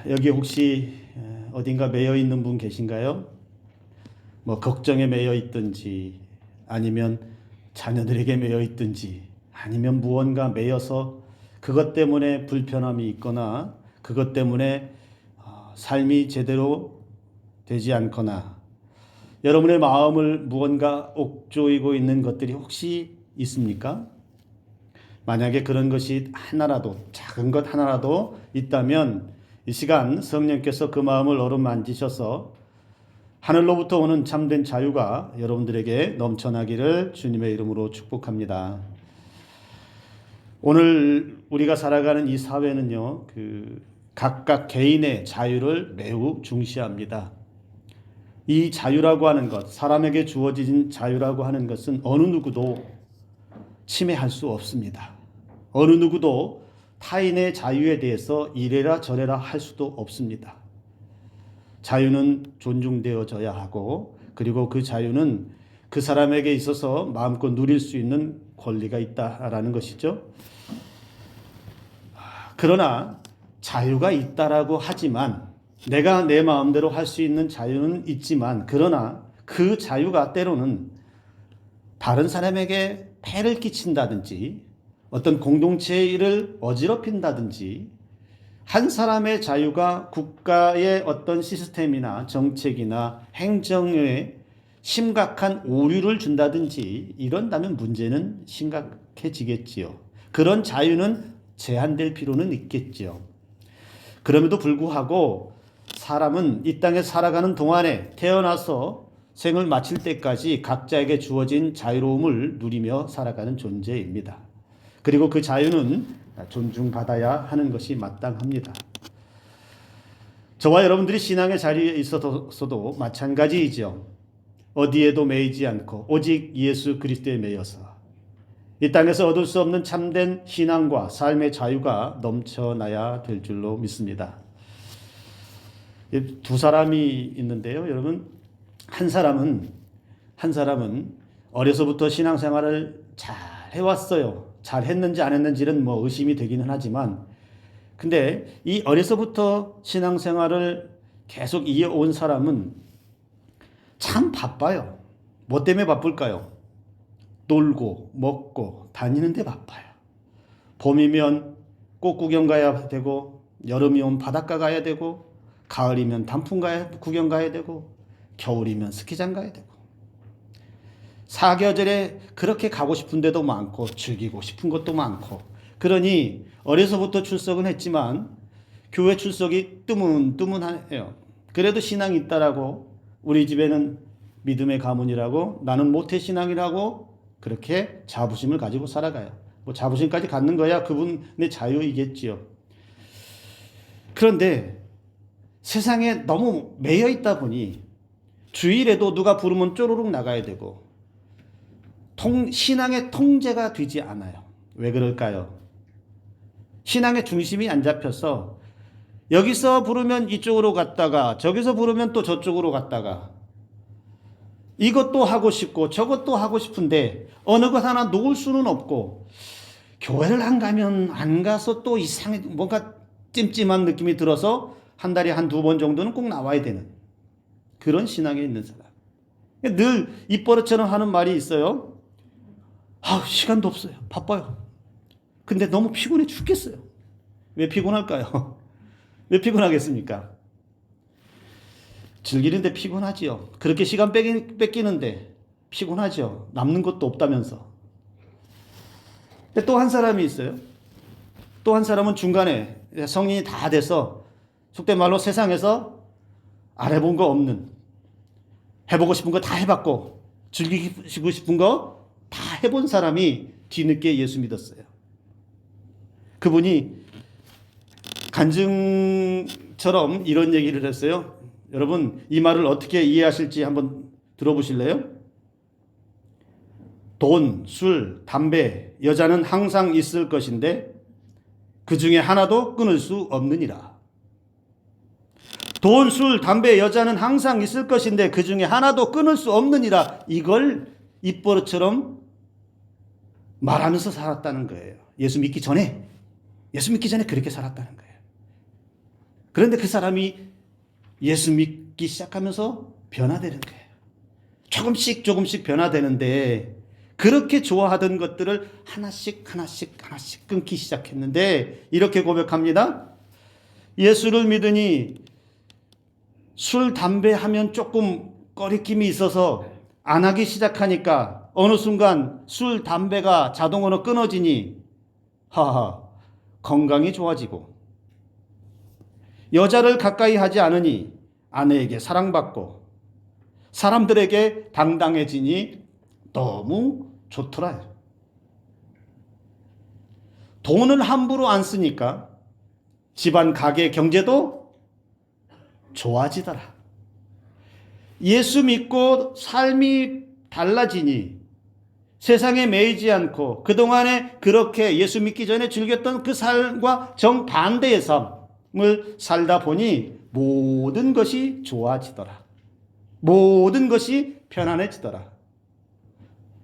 여기 혹시 어딘가 매여 있는 분 계신가요? 뭐 걱정에 매여 있든지 아니면 자녀들에게 매여 있든지 아니면 무언가 매여서 그것 때문에 불편함이 있거나 그것 때문에 삶이 제대로 되지 않거나 여러분의 마음을 무언가 옥조이고 있는 것들이 혹시 있습니까? 만약에 그런 것이 하나라도 작은 것 하나라도 있다면 이 시간 성령께서 그 마음을 어루만지셔서 하늘로부터 오는 참된 자유가 여러분들에게 넘쳐나기를 주님의 이름으로 축복합니다. 오늘 우리가 살아가는 이 사회는요, 각각 개인의 자유를 매우 중시합니다. 이 자유라고 하는 것, 사람에게 주어진 자유라고 하는 것은 어느 누구도 침해할 수 없습니다. 어느 누구도 타인의 자유에 대해서 이래라 저래라 할 수도 없습니다. 자유는 존중되어져야 하고 그리고 그 자유는 그 사람에게 있어서 마음껏 누릴 수 있는 권리가 있다라는 것이죠. 그러나 자유가 있다라고 하지만 내가 내 마음대로 할 수 있는 자유는 있지만 그러나 그 자유가 때로는 다른 사람에게 폐를 끼친다든지 어떤 공동체의 일을 어지럽힌다든지 한 사람의 자유가 국가의 어떤 시스템이나 정책이나 행정에 심각한 오류를 준다든지 이런다면 문제는 심각해지겠지요. 그런 자유는 제한될 필요는 있겠지요. 그럼에도 불구하고 사람은 이 땅에 살아가는 동안에 태어나서 생을 마칠 때까지 각자에게 주어진 자유로움을 누리며 살아가는 존재입니다. 그리고 그 자유는 존중받아야 하는 것이 마땅합니다. 저와 여러분들이 신앙의 자리에 있어서도 마찬가지이죠. 어디에도 매이지 않고 오직 예수 그리스도에 매여서 이 땅에서 얻을 수 없는 참된 신앙과 삶의 자유가 넘쳐나야 될 줄로 믿습니다. 두 사람이 있는데요. 여러분, 한 사람은 어려서부터 신앙생활을 잘 해왔어요. 잘 했는지 안 했는지는 뭐 의심이 되기는 하지만 근데 이 어려서부터 신앙생활을 계속 이어온 사람은 참 바빠요. 뭐 때문에 바쁠까요? 놀고 먹고 다니는데 바빠요. 봄이면 꽃 구경 가야 되고 여름이면 바닷가 가야 되고 가을이면 단풍 구경 가야 되고 겨울이면 스키장 가야 되고 사계절에 그렇게 가고 싶은 데도 많고 즐기고 싶은 것도 많고 그러니 어려서부터 출석은 했지만 교회 출석이 뜨문뜨문해요. 그래도 신앙이 있다라고 우리 집에는 믿음의 가문이라고 나는 모태신앙이라고 그렇게 자부심을 가지고 살아가요. 뭐 자부심까지 갖는 거야 그분의 자유이겠지요. 그런데 세상에 너무 매여 있다 보니 주일에도 누가 부르면 쪼르륵 나가야 되고 신앙의 통제가 되지 않아요. 왜 그럴까요? 신앙의 중심이 안 잡혀서 여기서 부르면 이쪽으로 갔다가 저기서 부르면 또 저쪽으로 갔다가 이것도 하고 싶고 저것도 하고 싶은데 어느 것 하나 놓을 수는 없고 교회를 안 가면 안 가서 또 이상해 뭔가 찜찜한 느낌이 들어서 한 달에 한두 번 정도는 꼭 나와야 되는 그런 신앙에 있는 사람. 늘 입버릇처럼 하는 말이 있어요. 시간도 없어요. 바빠요. 근데 너무 피곤해 죽겠어요. 왜 피곤할까요? 왜 피곤하겠습니까? 즐기는데 피곤하지요. 그렇게 시간 뺏기는데 피곤하죠. 남는 것도 없다면서. 또 한 사람이 있어요. 또 한 사람은 중간에 성인이 다 돼서 속된 말로 세상에서 안 해본 거 없는 해보고 싶은 거 다 해봤고 즐기고 싶은 거 다 해본 사람이 뒤늦게 예수 믿었어요. 그분이 간증처럼 이런 얘기를 했어요. 여러분 이 말을 어떻게 이해하실지 한번 들어보실래요? 돈, 술, 담배, 여자는 항상 있을 것인데 그 중에 하나도 끊을 수 없느니라. 돈, 술, 담배, 여자는 항상 있을 것인데 그 중에 하나도 끊을 수 없느니라. 이걸 입버릇처럼 말하면서 살았다는 거예요. 예수 믿기 전에 그렇게 살았다는 거예요. 그런데 그 사람이 예수 믿기 시작하면서 변화되는 거예요. 조금씩 조금씩 변화되는데 그렇게 좋아하던 것들을 하나씩 끊기 시작했는데 이렇게 고백합니다. 예수를 믿으니 술, 담배 하면 조금 꺼리낌이 있어서 안 하기 시작하니까 어느 순간 술, 담배가 자동으로 끊어지니 하하 건강이 좋아지고 여자를 가까이 하지 않으니 아내에게 사랑받고 사람들에게 당당해지니 너무 좋더라. 돈을 함부로 안 쓰니까 집안 가게 경제도 좋아지더라. 예수 믿고 삶이 달라지니 세상에 매이지 않고 그동안에 그렇게 예수 믿기 전에 즐겼던 그 삶과 정반대의 삶을 살다 보니 모든 것이 좋아지더라. 모든 것이 편안해지더라.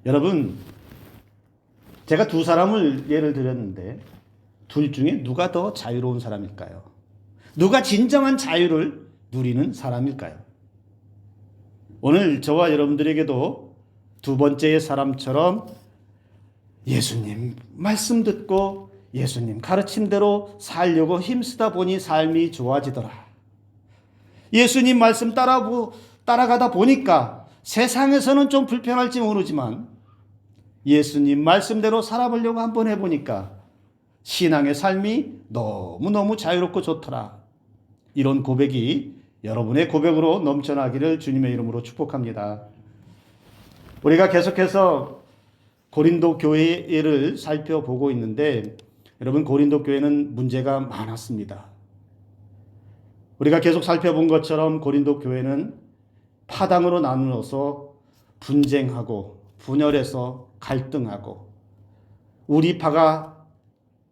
여러분, 제가 두 사람을 예를 들었는데 둘 중에 누가 더 자유로운 사람일까요? 누가 진정한 자유를 누리는 사람일까요? 오늘 저와 여러분들에게도 두 번째의 사람처럼 예수님 말씀 듣고 예수님 가르침대로 살려고 힘쓰다 보니 삶이 좋아지더라. 예수님 말씀 따라가다 보니까 세상에서는 좀 불편할지 모르지만 예수님 말씀대로 살아보려고 한번 해보니까 신앙의 삶이 너무너무 자유롭고 좋더라. 이런 고백이 여러분의 고백으로 넘쳐나기를 주님의 이름으로 축복합니다. 우리가 계속해서 고린도 교회를 살펴보고 있는데 여러분 고린도 교회는 문제가 많았습니다. 우리가 계속 살펴본 것처럼 고린도 교회는 파당으로 나누어서 분쟁하고 분열해서 갈등하고 우리 파가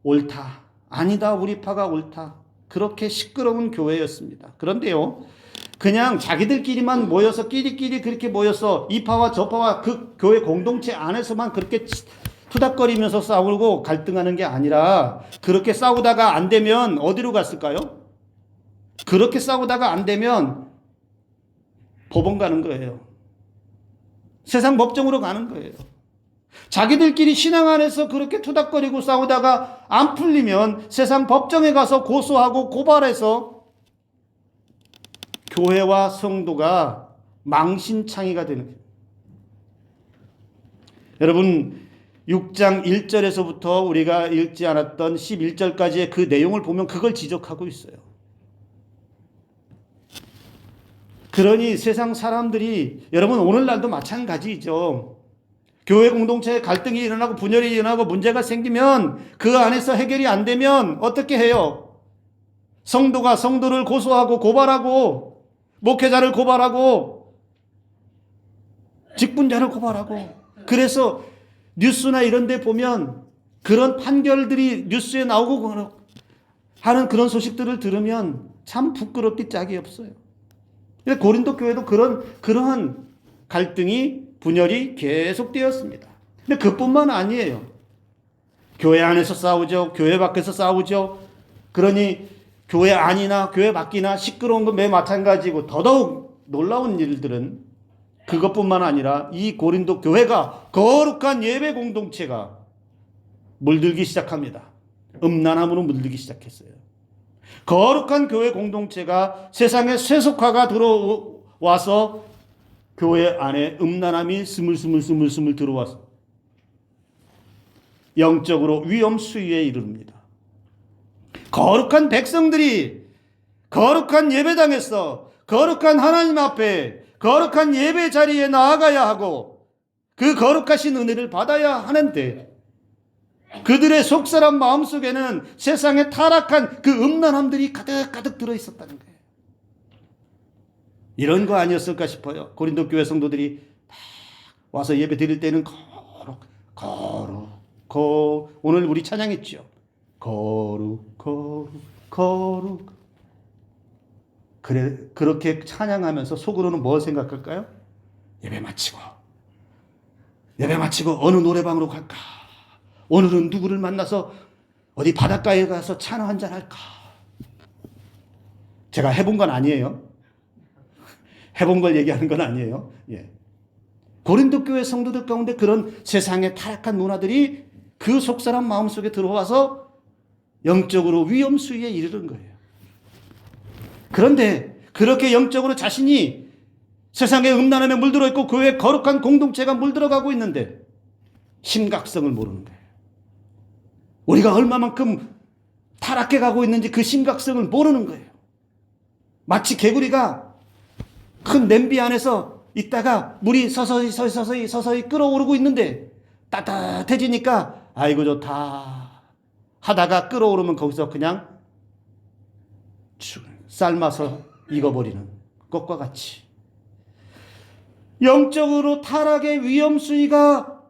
옳다, 아니다 우리 파가 옳다 그렇게 시끄러운 교회였습니다. 그런데요 그냥 자기들끼리만 모여서 끼리끼리 그렇게 모여서 이 파와 저 파와 그 교회 공동체 안에서만 그렇게 투닥거리면서 싸우고 갈등하는 게 아니라 그렇게 싸우다가 안 되면 어디로 갔을까요? 그렇게 싸우다가 안 되면 법원 가는 거예요. 세상 법정으로 가는 거예요. 자기들끼리 신앙 안에서 그렇게 투닥거리고 싸우다가 안 풀리면 세상 법정에 가서 고소하고 고발해서 교회와 성도가 망신창이가 되는 거예요. 여러분 6장 1절에서부터 우리가 읽지 않았던 11절까지의 그 내용을 보면 그걸 지적하고 있어요. 그러니 세상 사람들이 여러분 오늘날도 마찬가지죠. 교회 공동체에 갈등이 일어나고 분열이 일어나고 문제가 생기면 그 안에서 해결이 안 되면 어떻게 해요? 성도가 성도를 고소하고 고발하고 목회자를 고발하고 직분자를 고발하고 그래서 뉴스나 이런 데 보면 그런 판결들이 뉴스에 나오고 하는 그런 소식들을 들으면 참 부끄럽기 짝이 없어요. 고린도 교회도 그러한 갈등이 분열이 계속되었습니다. 근데 그뿐만 아니에요. 교회 안에서 싸우죠. 교회 밖에서 싸우죠. 그러니 교회 안이나 교회 밖이나 시끄러운 건 매 마찬가지고 더더욱 놀라운 일들은 그것뿐만 아니라 이 고린도 교회가 거룩한 예배 공동체가 물들기 시작합니다. 음란함으로 물들기 시작했어요. 거룩한 교회 공동체가 세상에 세속화가 들어와서 교회 안에 음란함이 스물스물 들어와서 영적으로 위험 수위에 이릅니다. 거룩한 백성들이 거룩한 예배당에서 거룩한 하나님 앞에 거룩한 예배 자리에 나아가야 하고 그 거룩하신 은혜를 받아야 하는데 그들의 속사람 마음속에는 세상에 타락한 그 음란함들이 가득가득 들어있었다는 거예요. 이런 거 아니었을까 싶어요. 고린도 교회 성도들이 와서 예배 드릴 때는 거룩 오늘 우리 찬양했죠. 거룩 그래 그렇게 찬양하면서 속으로는 뭘 생각할까요? 예배 마치고 어느 노래방으로 갈까? 오늘은 누구를 만나서 어디 바닷가에 가서 찬 한잔 할까? 제가 해본 건 아니에요. 해본 걸 얘기하는 건 아니에요. 예. 고린도 교회 성도들 가운데 그런 세상의 타락한 문화들이 그 속사람 마음속에 들어와서 영적으로 위험 수위에 이르는 거예요. 그런데 그렇게 영적으로 자신이 세상의 음란함에 물들어 있고 교회의 거룩한 공동체가 물들어가고 있는데 심각성을 모르는 거예요. 우리가 얼마만큼 타락해 가고 있는지 그 심각성을 모르는 거예요. 마치 개구리가 큰 냄비 안에서 있다가 물이 서서히 끓어오르고 있는데 따뜻해지니까 아이고 좋다 하다가 끓어오르면 거기서 그냥 삶아서 익어버리는 것과 같이 영적으로 타락의 위험 수위가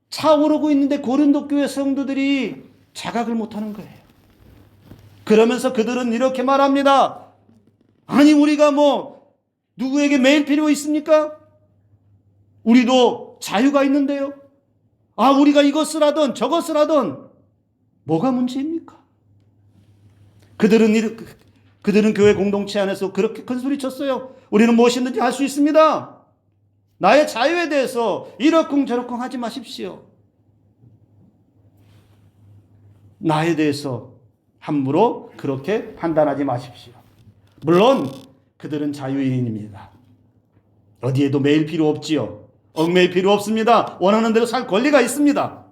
차오르고 있는데 고린도 교회 성도들이 자각을 못하는 거예요. 그러면서 그들은 이렇게 말합니다. 아니 우리가 누구에게 매일 필요 있습니까? 우리도 자유가 있는데요. 우리가 이것을 하든 저것을 하든 뭐가 문제입니까? 그들은 교회 공동체 안에서 그렇게 큰 소리 쳤어요. 우리는 무엇이든지 할 수 있습니다. 나의 자유에 대해서 이러쿵저러쿵 하지 마십시오. 나에 대해서 함부로 그렇게 판단하지 마십시오. 물론 그들은 자유인입니다. 어디에도 매일 필요 없지요. 얽매일 필요 없습니다. 원하는 대로 살 권리가 있습니다.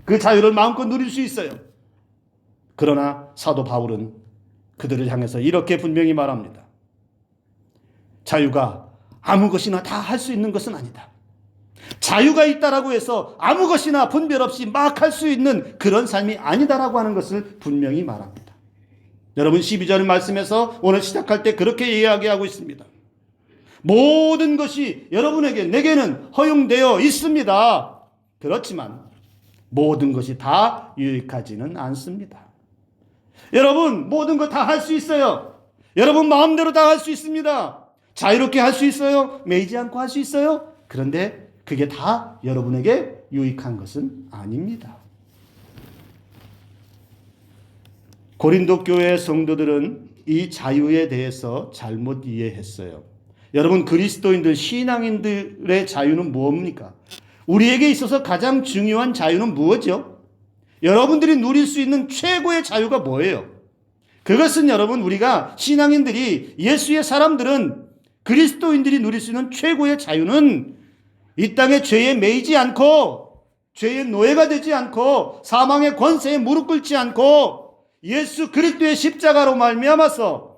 그 자유를 마음껏 누릴 수 있어요. 그러나 사도 바울은 그들을 향해서 이렇게 분명히 말합니다. 자유가 아무 것이나 다 할 수 있는 것은 아니다. 자유가 있다라고 해서 아무 것이나 분별 없이 막 할 수 있는 그런 삶이 아니다라고 하는 것을 분명히 말합니다. 여러분 12절 말씀에서 오늘 시작할 때 그렇게 이야기하고 있습니다. 모든 것이 여러분에게 내게는 허용되어 있습니다. 그렇지만 모든 것이 다 유익하지는 않습니다. 여러분 모든 것 다 할 수 있어요. 여러분 마음대로 다 할 수 있습니다. 자유롭게 할 수 있어요. 매이지 않고 할 수 있어요. 그런데 그게 다 여러분에게 유익한 것은 아닙니다. 고린도 교회 성도들은 이 자유에 대해서 잘못 이해했어요. 여러분 그리스도인들 신앙인들의 자유는 무엇입니까? 우리에게 있어서 가장 중요한 자유는 무엇이죠? 여러분들이 누릴 수 있는 최고의 자유가 뭐예요? 그것은 여러분 우리가 신앙인들이 예수의 사람들은 그리스도인들이 누릴 수 있는 최고의 자유는 이 땅에 죄에 매이지 않고 죄의 노예가 되지 않고 사망의 권세에 무릎 꿇지 않고 예수 그리스도의 십자가로 말미암아서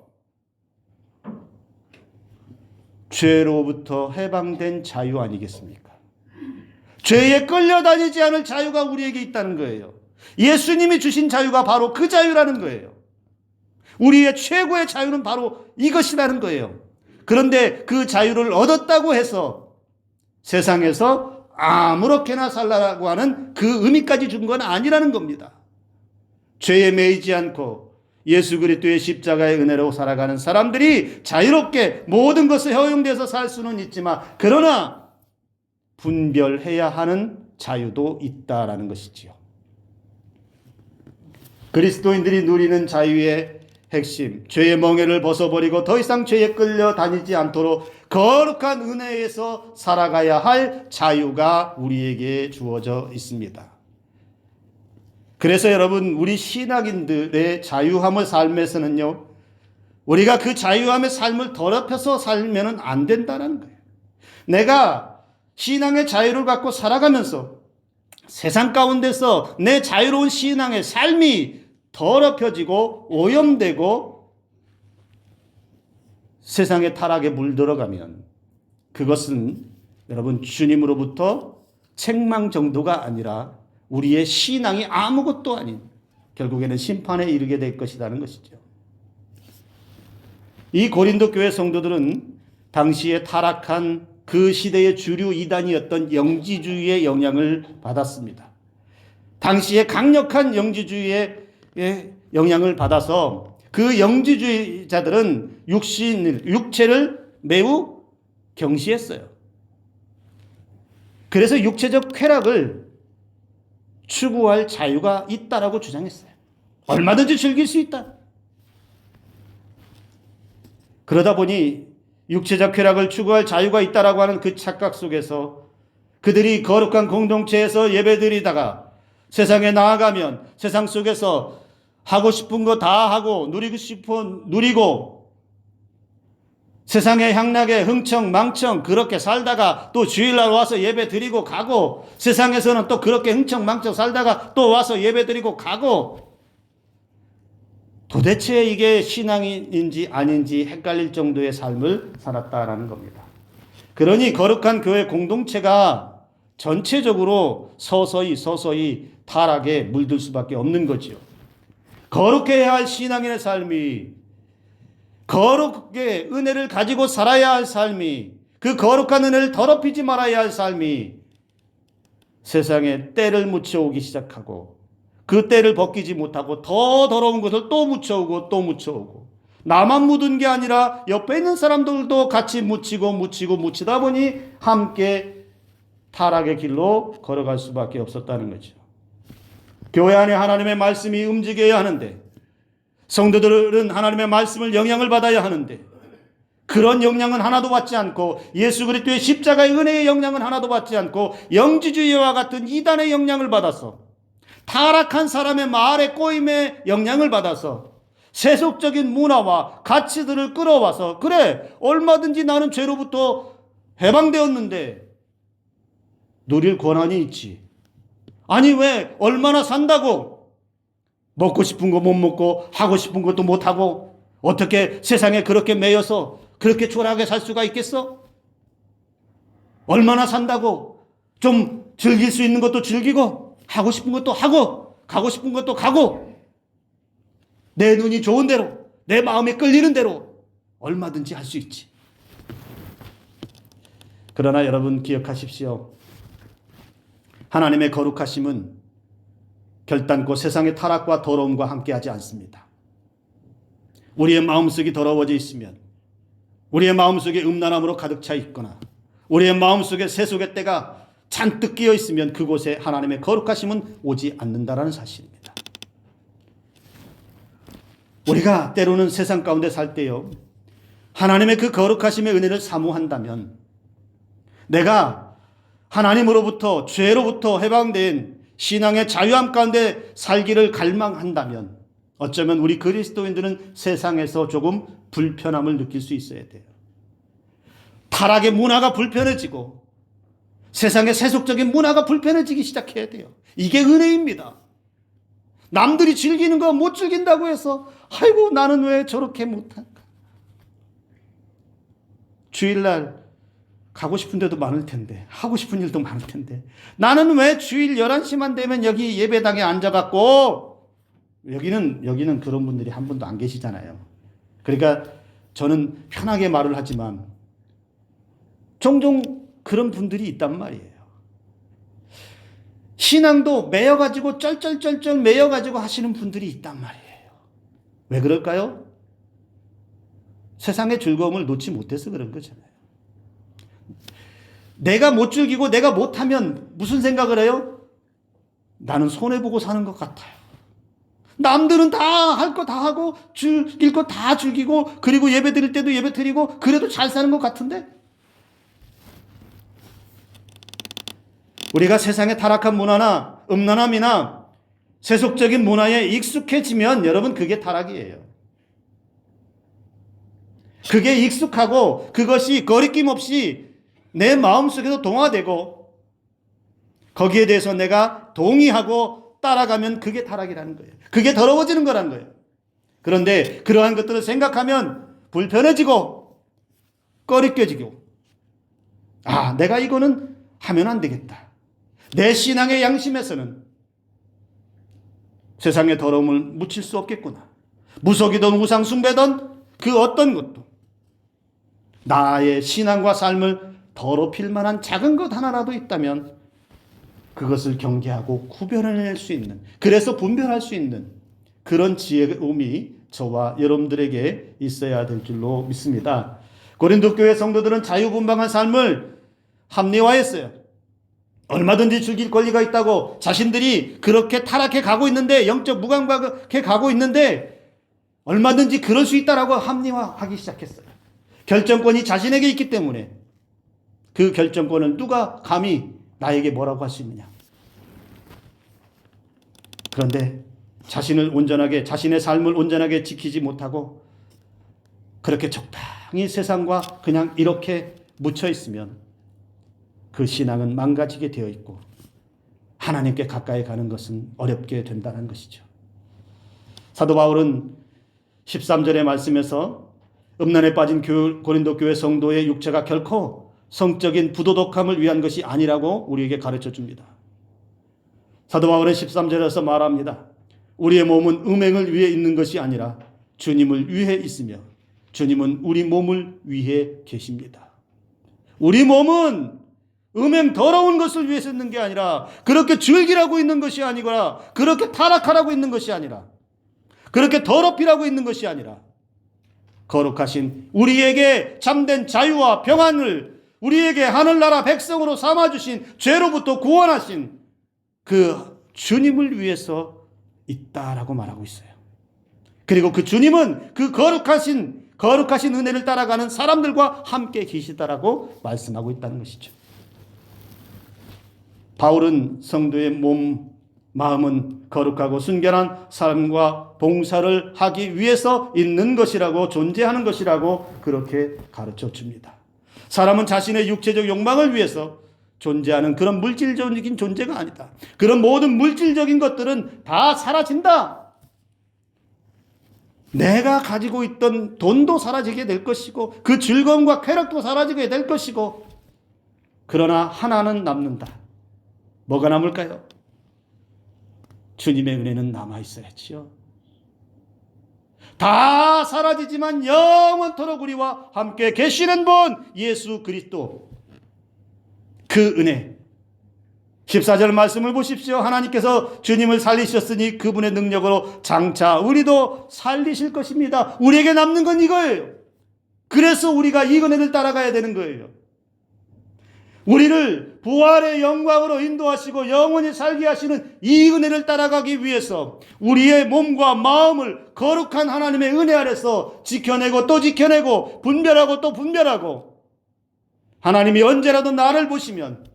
죄로부터 해방된 자유 아니겠습니까? 죄에 끌려다니지 않을 자유가 우리에게 있다는 거예요. 예수님이 주신 자유가 바로 그 자유라는 거예요. 우리의 최고의 자유는 바로 이것이라는 거예요. 그런데 그 자유를 얻었다고 해서 세상에서 아무렇게나 살라고 하는 그 의미까지 준 건 아니라는 겁니다. 죄에 매이지 않고 예수 그리스도의 십자가의 은혜로 살아가는 사람들이 자유롭게 모든 것을 허용돼서 살 수는 있지만 그러나 분별해야 하는 자유도 있다라는 것이지요. 그리스도인들이 누리는 자유의 핵심, 죄의 멍에를 벗어버리고 더 이상 죄에 끌려다니지 않도록 거룩한 은혜에서 살아가야 할 자유가 우리에게 주어져 있습니다. 그래서 여러분 우리 신앙인들의 자유함의 삶에서는요 우리가 그 자유함의 삶을 더럽혀서 살면 안 된다는 거예요. 내가 신앙의 자유를 갖고 살아가면서 세상 가운데서 내 자유로운 신앙의 삶이 더럽혀지고 오염되고 세상의 타락에 물들어가면 그것은 여러분 주님으로부터 책망 정도가 아니라 우리의 신앙이 아무것도 아닌 결국에는 심판에 이르게 될 것이라는 것이죠. 이 고린도 교회 성도들은 당시에 타락한 그 시대의 주류 이단이었던 영지주의의 영향을 받았습니다. 당시에 강력한 영지주의의 영향을 받아서 그 영지주의자들은 육체를 매우 경시했어요. 그래서 육체적 쾌락을 추구할 자유가 있다라고 주장했어요. 얼마든지 즐길 수 있다. 그러다 보니 육체적 쾌락을 추구할 자유가 있다라고 하는 그 착각 속에서 그들이 거룩한 공동체에서 예배드리다가 세상에 나아가면 세상 속에서 하고 싶은 거 다 하고 누리고 싶은 누리고 세상의 향락에 흥청망청 그렇게 살다가 또 주일날 와서 예배 드리고 가고 세상에서는 또 그렇게 흥청망청 살다가 또 와서 예배 드리고 가고 도대체 이게 신앙인지 아닌지 헷갈릴 정도의 삶을 살았다라는 겁니다. 그러니 거룩한 교회 공동체가 전체적으로 서서히 타락에 물들 수밖에 없는 거지요. 거룩해야 할 신앙인의 삶이 거룩하게 은혜를 가지고 살아야 할 삶이 그 거룩한 은혜를 더럽히지 말아야 할 삶이 세상에 때를 묻혀오기 시작하고 그 때를 벗기지 못하고 더 더러운 것을 또 묻혀오고 또 묻혀오고 나만 묻은 게 아니라 옆에 있는 사람들도 같이 묻히다 보니 함께 타락의 길로 걸어갈 수밖에 없었다는 거죠. 교회 안에 하나님의 말씀이 움직여야 하는데 성도들은 하나님의 말씀을 영향을 받아야 하는데 그런 영향은 하나도 받지 않고 예수 그리스도의 십자가의 은혜의 영향은 하나도 받지 않고 영지주의와 같은 이단의 영향을 받아서 타락한 사람의 말의 꼬임에 영향을 받아서 세속적인 문화와 가치들을 끌어와서 그래 얼마든지 나는 죄로부터 해방되었는데 누릴 권한이 있지. 아니 왜 얼마나 산다고 먹고 싶은 거 못 먹고 하고 싶은 것도 못 하고 어떻게 세상에 그렇게 매여서 그렇게 초라하게 살 수가 있겠어? 얼마나 산다고 좀 즐길 수 있는 것도 즐기고 하고 싶은 것도 하고 가고 싶은 것도 가고 내 눈이 좋은 대로 내 마음에 끌리는 대로 얼마든지 할 수 있지. 그러나 여러분 기억하십시오. 하나님의 거룩하심은 결단코 세상의 타락과 더러움과 함께하지 않습니다. 우리의 마음속이 더러워져 있으면 우리의 마음속에 음란함으로 가득 차 있거나 우리의 마음속에 세속의 때가 잔뜩 끼어 있으면 그곳에 하나님의 거룩하심은 오지 않는다라는 사실입니다. 우리가 때로는 세상 가운데 살 때요 하나님의 그 거룩하심의 은혜를 사모한다면 내가 하나님으로부터 죄로부터 해방된 신앙의 자유함 가운데 살기를 갈망한다면 어쩌면 우리 그리스도인들은 세상에서 조금 불편함을 느낄 수 있어야 돼요. 타락의 문화가 불편해지고 세상의 세속적인 문화가 불편해지기 시작해야 돼요. 이게 은혜입니다. 남들이 즐기는 거 못 즐긴다고 해서 아이고 나는 왜 저렇게 못할까? 주일날 가고 싶은 데도 많을 텐데 하고 싶은 일도 많을 텐데 나는 왜 주일 11시만 되면 여기 예배당에 앉아갖고 여기는 그런 분들이 한 분도 안 계시잖아요. 그러니까 저는 편하게 말을 하지만 종종 그런 분들이 있단 말이에요. 신앙도 매여가지고 쩔쩔쩔쩔 매여가지고 하시는 분들이 있단 말이에요. 왜 그럴까요? 세상의 즐거움을 놓지 못해서 그런 거잖아요. 내가 못 즐기고 내가 못하면 무슨 생각을 해요? 나는 손해보고 사는 것 같아요. 남들은 다 할 거 다 하고 즐길 거 다 즐기고 그리고 예배 드릴 때도 예배 드리고 그래도 잘 사는 것 같은데 우리가 세상의 타락한 문화나 음란함이나 세속적인 문화에 익숙해지면 여러분 그게 타락이에요. 그게 익숙하고 그것이 거리낌 없이 내 마음속에도 동화되고 거기에 대해서 내가 동의하고 따라가면 그게 타락이라는 거예요. 그게 더러워지는 거라는 거예요. 그런데 그러한 것들을 생각하면 불편해지고 꺼리껴지고 내가 이거는 하면 안 되겠다. 내 신앙의 양심에서는 세상의 더러움을 묻힐 수 없겠구나. 무속이든 우상 숭배든 그 어떤 것도 나의 신앙과 삶을 더럽힐 만한 작은 것 하나라도 있다면 그것을 경계하고 구별해낼 수 있는, 그래서 분별할 수 있는 그런 지혜로움이 저와 여러분들에게 있어야 될 줄로 믿습니다. 고린도 교회 성도들은 자유분방한 삶을 합리화했어요. 얼마든지 즐길 권리가 있다고 자신들이 그렇게 타락해 가고 있는데, 영적 무감각해 가고 있는데 얼마든지 그럴 수 있다라고 합리화하기 시작했어요. 결정권이 자신에게 있기 때문에 그 결정권을 누가 감히 나에게 뭐라고 할 수 있느냐. 그런데 자신의 삶을 온전하게 지키지 못하고 그렇게 적당히 세상과 그냥 이렇게 묻혀 있으면 그 신앙은 망가지게 되어 있고 하나님께 가까이 가는 것은 어렵게 된다는 것이죠. 사도 바울은 13절의 말씀에서 음란에 빠진 고린도 교회 성도의 육체가 결코 성적인 부도덕함을 위한 것이 아니라고 우리에게 가르쳐 줍니다. 사도 바울은 13절에서 말합니다. 우리의 몸은 음행을 위해 있는 것이 아니라 주님을 위해 있으며 주님은 우리 몸을 위해 계십니다. 우리 몸은 음행 더러운 것을 위해서 있는 게 아니라 그렇게 즐기라고 있는 것이 아니거나 그렇게 타락하라고 있는 것이 아니라 그렇게 더럽히라고 있는 것이 아니라 거룩하신 우리에게 참된 자유와 평안을 우리에게 하늘나라 백성으로 삼아주신 죄로부터 구원하신 그 주님을 위해서 있다라고 말하고 있어요. 그리고 그 주님은 그 거룩하신 은혜를 따라가는 사람들과 함께 계시다라고 말씀하고 있다는 것이죠. 바울은 성도의 몸, 마음은 거룩하고 순결한 삶과 봉사를 하기 위해서 있는 것이라고 존재하는 것이라고 그렇게 가르쳐 줍니다. 사람은 자신의 육체적 욕망을 위해서 존재하는 그런 물질적인 존재가 아니다. 그런 모든 물질적인 것들은 다 사라진다. 내가 가지고 있던 돈도 사라지게 될 것이고 그 즐거움과 쾌락도 사라지게 될 것이고 그러나 하나는 남는다. 뭐가 남을까요? 주님의 은혜는 남아있어야지요. 다 사라지지만 영원토록 우리와 함께 계시는 분 예수 그리스도 그 은혜 14절 말씀을 보십시오. 하나님께서 주님을 살리셨으니 그분의 능력으로 장차 우리도 살리실 것입니다. 우리에게 남는 건 이거예요. 그래서 우리가 이 은혜를 따라가야 되는 거예요. 우리를 부활의 영광으로 인도하시고 영원히 살게 하시는 이 은혜를 따라가기 위해서 우리의 몸과 마음을 거룩한 하나님의 은혜 아래서 지켜내고 또 지켜내고 분별하고 또 분별하고 하나님이 언제라도 나를 보시면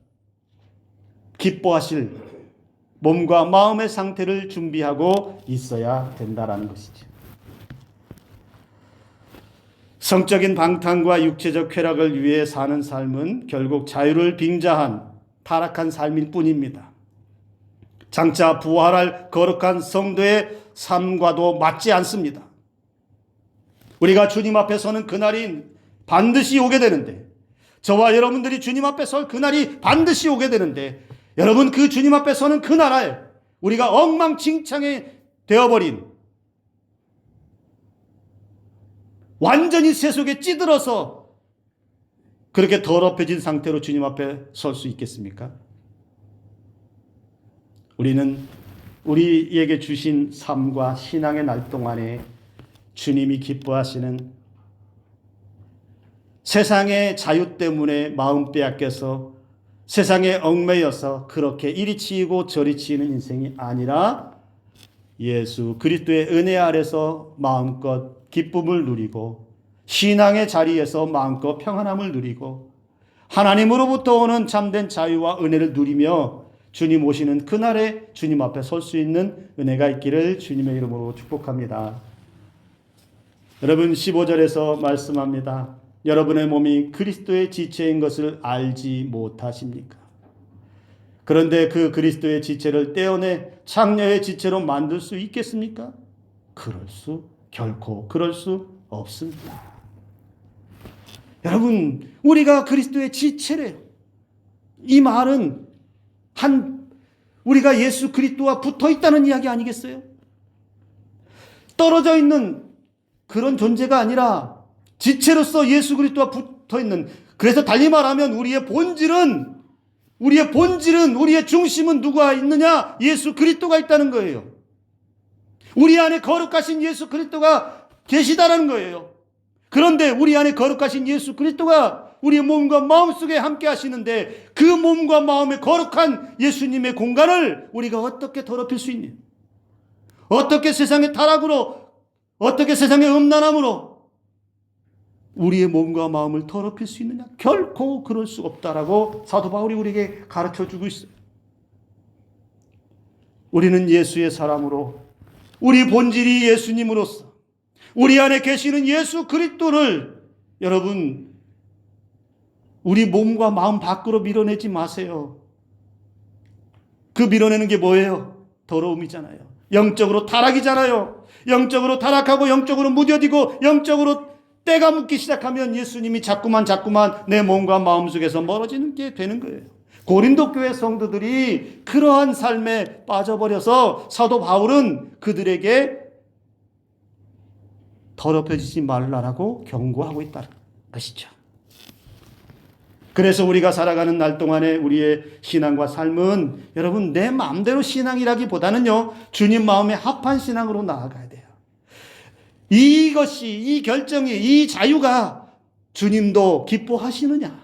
기뻐하실 몸과 마음의 상태를 준비하고 있어야 된다라는 것이죠. 성적인 방탕과 육체적 쾌락을 위해 사는 삶은 결국 자유를 빙자한 타락한 삶일 뿐입니다. 장차 부활할 거룩한 성도의 삶과도 맞지 않습니다. 우리가 주님 앞에 서는 그날이 반드시 오게 되는데 저와 여러분들이 주님 앞에 설 그날이 반드시 오게 되는데 여러분 그 주님 앞에 서는 그날에 우리가 엉망진창이 되어버린 완전히 세속에 찌들어서 그렇게 더럽혀진 상태로 주님 앞에 설 수 있겠습니까? 우리는 우리에게 주신 삶과 신앙의 날 동안에 주님이 기뻐하시는 세상의 자유 때문에 마음 빼앗겨서 세상에 얽매여서 그렇게 이리 치이고 저리 치이는 인생이 아니라 예수 그리스도의 은혜 아래서 마음껏 기쁨을 누리고 신앙의 자리에서 마음껏 평안함을 누리고 하나님으로부터 오는 참된 자유와 은혜를 누리며 주님 오시는 그날에 주님 앞에 설 수 있는 은혜가 있기를 주님의 이름으로 축복합니다. 여러분 15절에서 말씀합니다. 여러분의 몸이 그리스도의 지체인 것을 알지 못하십니까? 그런데 그 그리스도의 지체를 떼어내 창녀의 지체로 만들 수 있겠습니까? 결코 그럴 수 없습니다. 여러분, 우리가 그리스도의 지체래요. 이 말은 우리가 예수 그리스도와 붙어 있다는 이야기 아니겠어요? 떨어져 있는 그런 존재가 아니라 지체로서 예수 그리스도와 붙어 있는, 그래서 달리 말하면 우리의 본질은 우리의 중심은 누가 있느냐? 예수 그리스도가 있다는 거예요. 우리 안에 거룩하신 예수 그리스도가 계시다는 거예요. 그런데 우리 안에 거룩하신 예수 그리스도가 우리의 몸과 마음 속에 함께 하시는데 그 몸과 마음의 거룩한 예수님의 공간을 우리가 어떻게 더럽힐 수 있니? 어떻게 세상의 타락으로, 어떻게 세상의 음란함으로 우리의 몸과 마음을 더럽힐 수 있느냐? 결코 그럴 수 없다라고 사도 바울이 우리에게 가르쳐주고 있어요. 우리는 예수의 사람으로, 우리 본질이 예수님으로서 우리 안에 계시는 예수 그리스도를 여러분 우리 몸과 마음 밖으로 밀어내지 마세요. 그 밀어내는 게 뭐예요? 더러움이잖아요. 영적으로 타락이잖아요. 영적으로 타락하고 영적으로 무뎌지고 영적으로 때가 묻기 시작하면 예수님이 자꾸만 내 몸과 마음 속에서 멀어지는 게 되는 거예요. 고린도 교회 성도들이 그러한 삶에 빠져버려서 사도 바울은 그들에게 더럽혀지지 말라라고 경고하고 있다는 것이죠. 그래서 우리가 살아가는 날 동안에 우리의 신앙과 삶은 여러분 내 마음대로 신앙이라기보다는요 주님 마음에 합한 신앙으로 나아가야 돼요. 이것이, 이 결정이, 이 자유가 주님도 기뻐하시느냐?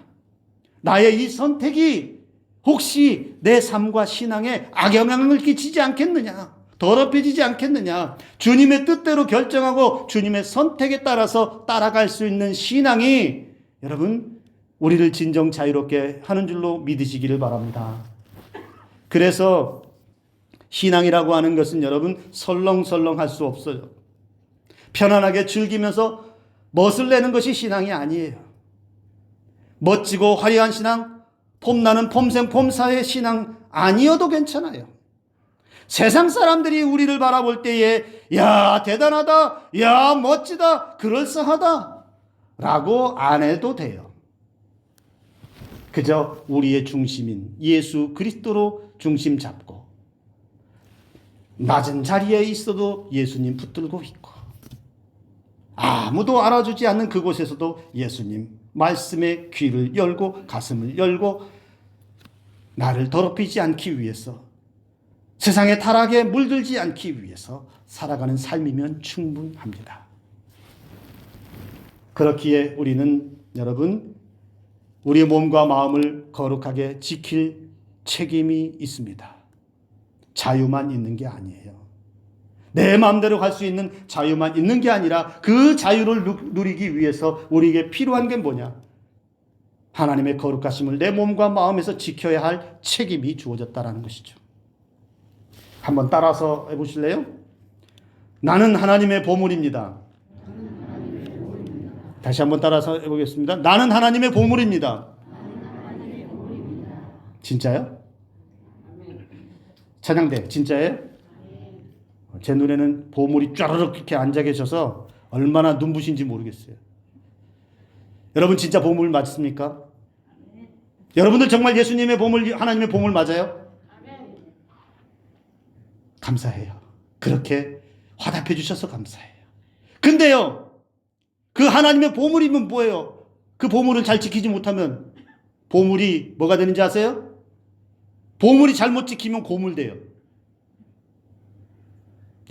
나의 이 선택이 혹시 내 삶과 신앙에 악영향을 끼치지 않겠느냐? 더럽혀지지 않겠느냐? 주님의 뜻대로 결정하고 주님의 선택에 따라서 따라갈 수 있는 신앙이 여러분 우리를 진정 자유롭게 하는 줄로 믿으시기를 바랍니다. 그래서 신앙이라고 하는 것은 여러분 설렁설렁 할 수 없어요. 편안하게 즐기면서 멋을 내는 것이 신앙이 아니에요. 멋지고 화려한 신앙, 폼나는 폼생 폼사의 신앙 아니어도 괜찮아요. 세상 사람들이 우리를 바라볼 때에 야 대단하다, 야 멋지다, 그럴싸하다 라고 안 해도 돼요. 그저 우리의 중심인 예수 그리스도로 중심 잡고 낮은 자리에 있어도 예수님 붙들고 있고 아무도 알아주지 않는 그곳에서도 예수님 말씀에 귀를 열고 가슴을 열고 나를 더럽히지 않기 위해서 세상의 타락에 물들지 않기 위해서 살아가는 삶이면 충분합니다. 그렇기에 우리는 여러분 우리의 몸과 마음을 거룩하게 지킬 책임이 있습니다. 자유만 있는 게 아니에요. 내 마음대로 갈 수 있는 자유만 있는 게 아니라 그 자유를 누리기 위해서 우리에게 필요한 게 뭐냐? 하나님의 거룩하심을 내 몸과 마음에서 지켜야 할 책임이 주어졌다는 것이죠. 한번 따라서 해보실래요? 나는 하나님의 보물입니다. 다시 한번 따라서 해보겠습니다. 나는 하나님의 보물입니다. 진짜요? 찬양대 진짜예요? 제 눈에는 보물이 쫘르륵 이렇게 앉아 계셔서 얼마나 눈부신지 모르겠어요. 여러분 진짜 보물 맞습니까? 여러분들 정말 예수님의 보물, 하나님의 보물 맞아요? 감사해요. 그렇게 화답해 주셔서 감사해요. 근데요, 그 하나님의 보물이면 뭐예요? 그 보물을 잘 지키지 못하면 보물이 뭐가 되는지 아세요? 보물이 잘못 지키면 고물돼요.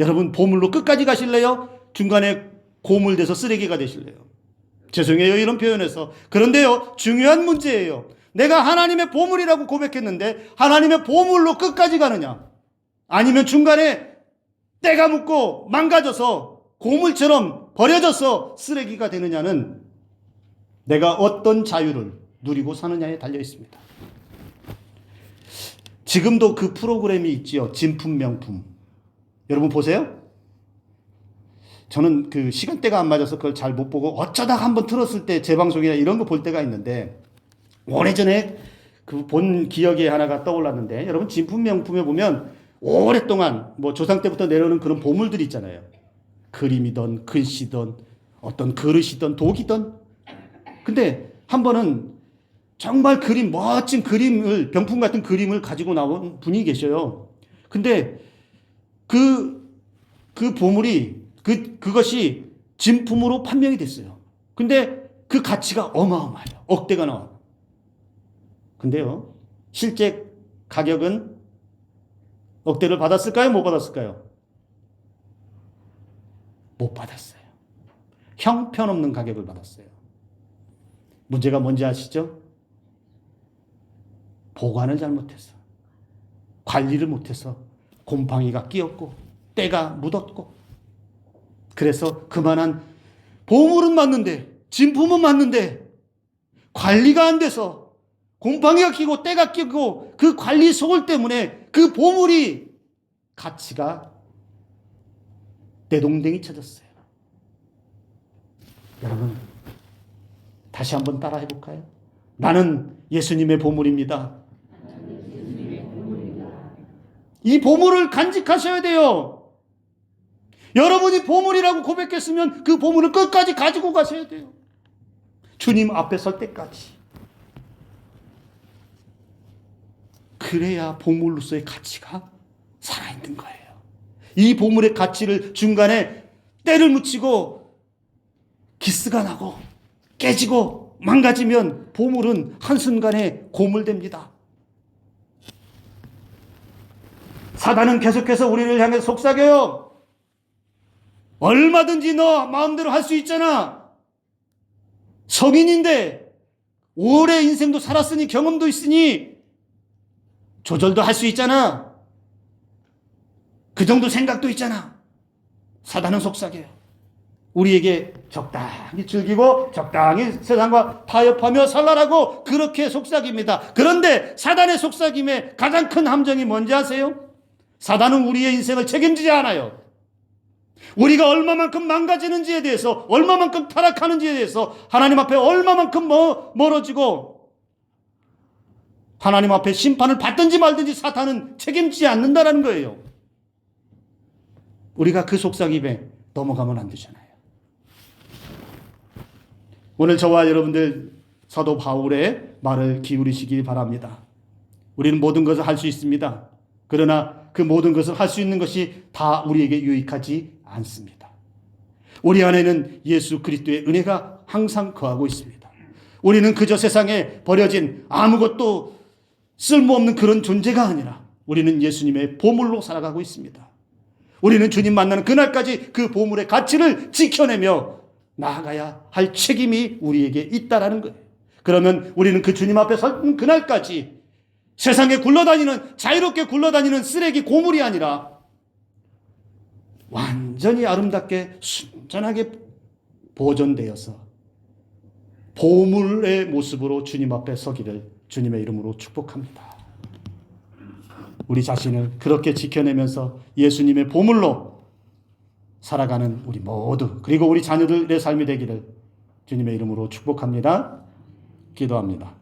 여러분 보물로 끝까지 가실래요? 중간에 고물돼서 쓰레기가 되실래요? 죄송해요 이런 표현에서. 그런데요 중요한 문제예요. 내가 하나님의 보물이라고 고백했는데 하나님의 보물로 끝까지 가느냐, 아니면 중간에 때가 묻고 망가져서 고물처럼 버려져서 쓰레기가 되느냐는 내가 어떤 자유를 누리고 사느냐에 달려 있습니다. 지금도 그 프로그램이 있지요. 진품 명품. 여러분 보세요. 저는 그 시간대가 안 맞아서 그걸 잘 못 보고 어쩌다가 한번 틀었을 때 재방송이나 이런 거 볼 때가 있는데, 오래전에 그 본 기억이 하나가 떠올랐는데, 여러분 진품 명품에 보면 오랫동안 뭐 조상 때부터 내려오는 그런 보물들이 있잖아요. 그림이든 글씨든 어떤 그릇이든 독이든. 근데 한 번은 정말 멋진 그림을, 병품 같은 그림을 가지고 나온 분이 계셔요. 근데 그 보물이, 그것이 진품으로 판명이 됐어요. 근데 그 가치가 어마어마해요. 억대가 나와. 근데요, 실제 가격은 억대를 받았을까요? 못 받았을까요? 못 받았어요. 형편없는 가격을 받았어요. 문제가 뭔지 아시죠? 보관을 잘못해서, 관리를 못해서 곰팡이가 끼었고 때가 묻었고, 그래서 그만한 보물은 맞는데 진품은 맞는데 관리가 안 돼서 곰팡이가 끼고 때가 끼고 그 관리 소홀 때문에 그 보물이 가치가 내동댕이 쳐졌어요. 여러분, 다시 한번 따라 해볼까요? 나는 예수님의 보물입니다. 이 보물을 간직하셔야 돼요. 여러분이 보물이라고 고백했으면 그 보물을 끝까지 가지고 가셔야 돼요. 주님 앞에 설 때까지. 그래야 보물로서의 가치가 살아있는 거예요. 이 보물의 가치를 중간에 때를 묻히고 기스가 나고 깨지고 망가지면 보물은 한순간에 고물됩니다. 사단은 계속해서 우리를 향해 속삭여요. 얼마든지 너 마음대로 할 수 있잖아. 성인인데 오래 인생도 살았으니 경험도 있으니 조절도 할 수 있잖아. 그 정도 생각도 있잖아. 사단은 속삭여요. 우리에게 적당히 즐기고 적당히 세상과 타협하며 살라라고 그렇게 속삭입니다. 그런데 사단의 속삭임의 가장 큰 함정이 뭔지 아세요? 사단은 우리의 인생을 책임지지 않아요. 우리가 얼마만큼 망가지는지에 대해서, 얼마만큼 타락하는지에 대해서, 하나님 앞에 얼마만큼 멀어지고 하나님 앞에 심판을 받든지 말든지 사탄은 책임지지 않는다는 거예요. 우리가 그 속삭임에 넘어가면 안 되잖아요. 오늘 저와 여러분들 사도 바울의 말을 기울이시기 바랍니다. 우리는 모든 것을 할 수 있습니다. 그러나 그 모든 것을 할 수 있는 것이 다 우리에게 유익하지 않습니다. 우리 안에는 예수 그리스도의 은혜가 항상 거하고 있습니다. 우리는 그저 세상에 버려진 아무것도 쓸모없는 그런 존재가 아니라 우리는 예수님의 보물로 살아가고 있습니다. 우리는 주님 만나는 그날까지 그 보물의 가치를 지켜내며 나아가야 할 책임이 우리에게 있다라는 거예요. 그러면 우리는 그 주님 앞에 선 그날까지 세상에 굴러다니는, 자유롭게 굴러다니는 쓰레기 고물이 아니라 완전히 아름답게 순전하게 보존되어서 보물의 모습으로 주님 앞에 서기를 주님의 이름으로 축복합니다. 우리 자신을 그렇게 지켜내면서 예수님의 보물로 살아가는 우리 모두, 그리고 우리 자녀들의 삶이 되기를 주님의 이름으로 축복합니다. 기도합니다.